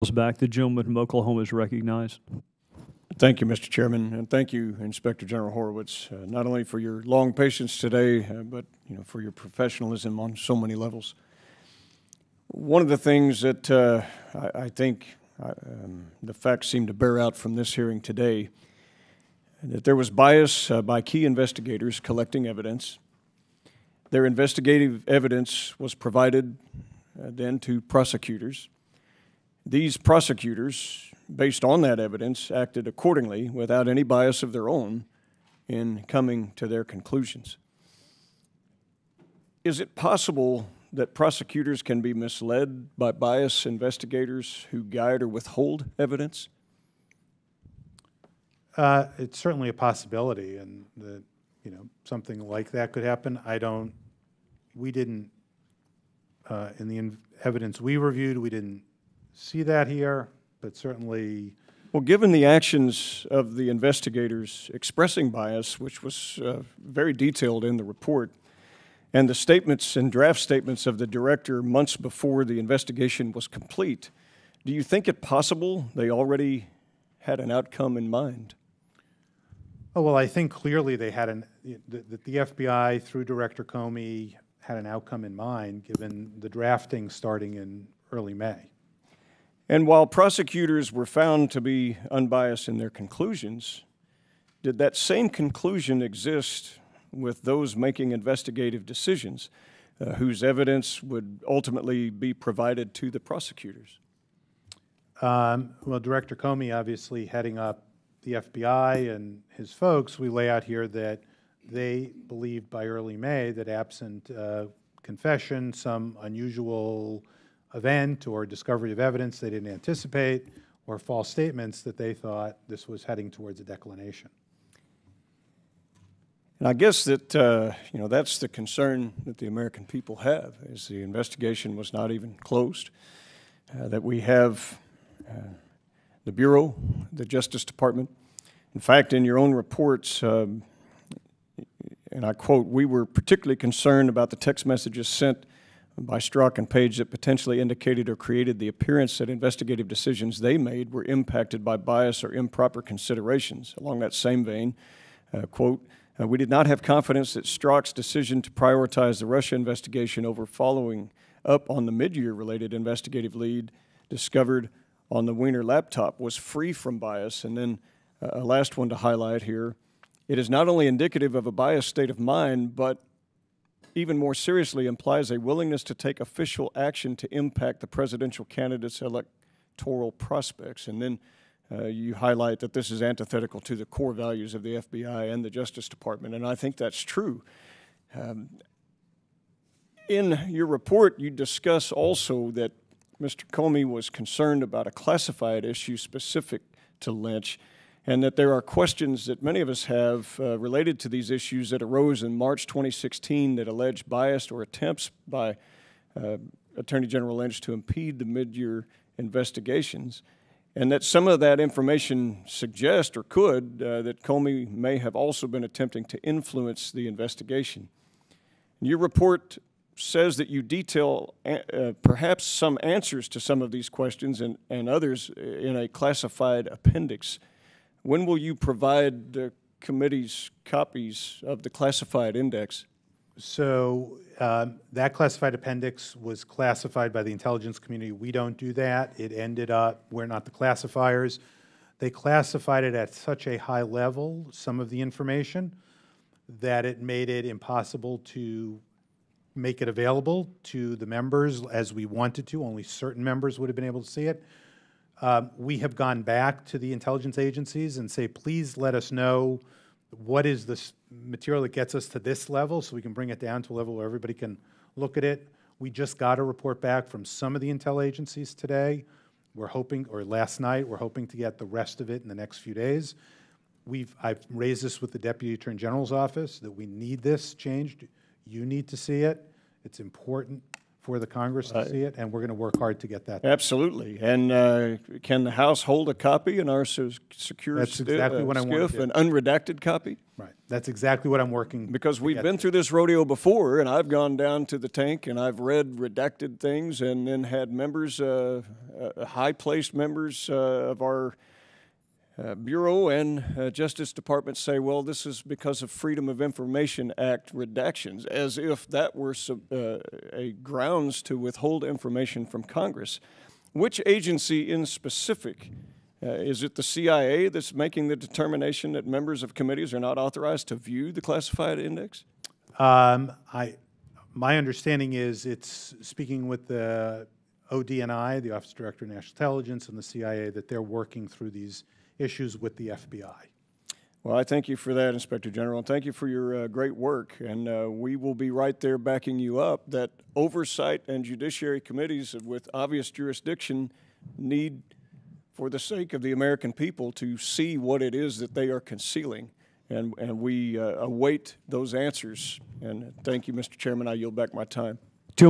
Back. The gentleman from Oklahoma is recognized. Thank you, Mr. Chairman, and thank you, Inspector General Horowitz, not only for your long patience today, but for your professionalism on so many levels. One of the things that I think the facts seem to bear out from this hearing today, that there was bias by key investigators collecting evidence. Their investigative evidence was provided then to prosecutors. These prosecutors, based on that evidence, acted accordingly without any bias of their own in coming to their conclusions. Is it possible that prosecutors can be misled by biased investigators who guide or withhold evidence? It's certainly a possibility, and that something like that could happen. We didn't, in the evidence we reviewed, we didn't see that here, but certainly. Well, given the actions of the investigators expressing bias, which was very detailed in the report, and the statements and draft statements of the director months before the investigation was complete, do you think it possible they already had an outcome in mind? Oh, well, I think clearly they had that the FBI, through Director Comey, had an outcome in mind, given the drafting starting in early May. And while prosecutors were found to be unbiased in their conclusions, did that same conclusion exist with those making investigative decisions, whose evidence would ultimately be provided to the prosecutors? Well, Director Comey, obviously heading up the FBI and his folks, we lay out here that they believed by early May that absent confession, some unusual event or discovery of evidence they didn't anticipate, or false statements, that they thought this was heading towards a declination. And I guess that that's the concern that the American people have, is the investigation was not even closed, that we have the Bureau, the Justice Department. In fact, in your own reports, and I quote, "We were particularly concerned about the text messages sent by Strzok and Page that potentially indicated or created the appearance that investigative decisions they made were impacted by bias or improper considerations." Along that same vein, quote, "We did not have confidence that Strzok's decision to prioritize the Russia investigation over following up on the mid-year-related investigative lead discovered on the Wiener laptop was free from bias." And then a last one to highlight here, "It is not only indicative of a biased state of mind, but even more seriously implies a willingness to take official action to impact the presidential candidate's electoral prospects." And then you highlight that this is antithetical to the core values of the FBI and the Justice Department, and I think that's true. In your report, you discuss also that Mr. Comey was concerned about a classified issue specific to Lynch, and that there are questions that many of us have related to these issues that arose in March 2016 that allege bias or attempts by Attorney General Lynch to impede the mid-year investigations, and that some of that information suggests or could that Comey may have also been attempting to influence the investigation. Your report says that you detail perhaps some answers to some of these questions and others in a classified appendix. When will you provide the committee's copies of the classified index? So that classified appendix was classified by the intelligence community. We don't do that. It ended up, we're not the classifiers. They classified it at such a high level, some of the information, that it made it impossible to make it available to the members as we wanted to. Only certain members would have been able to see it. We have gone back to the intelligence agencies and say, please let us know what is this material that gets us to this level so we can bring it down to a level where everybody can look at it. We just got a report back from some of the intel agencies today. We're hoping, or last night, we're hoping to get the rest of it in the next few days. I've raised this with the Deputy Attorney General's office that we need this changed. You need to see it. It's important for the Congress to see it, and we're going to work hard to get that. Absolutely. And can the House hold a copy in our secure That's exactly what I want to SCIF, do. an unredacted copy? Right. That's exactly what I'm working. Because we've been through this rodeo before, and I've gone down to the tank and I've read redacted things, and then had members, high-placed members of our Bureau and Justice Department say, well, this is because of Freedom of Information Act redactions, as if that were a grounds to withhold information from Congress. Which agency in specific? Is it the CIA that's making the determination that members of committees are not authorized to view the classified index? My understanding is it's speaking with the ODNI, the Office of Director of National Intelligence, and the CIA, that they're working through these issues with the FBI. Well, I thank you for that, Inspector General, and thank you for your great work. And we will be right there backing you up that oversight and judiciary committees with obvious jurisdiction need, for the sake of the American people, to see what it is that they are concealing. And we await those answers. And thank you, Mr. Chairman. I yield back my time.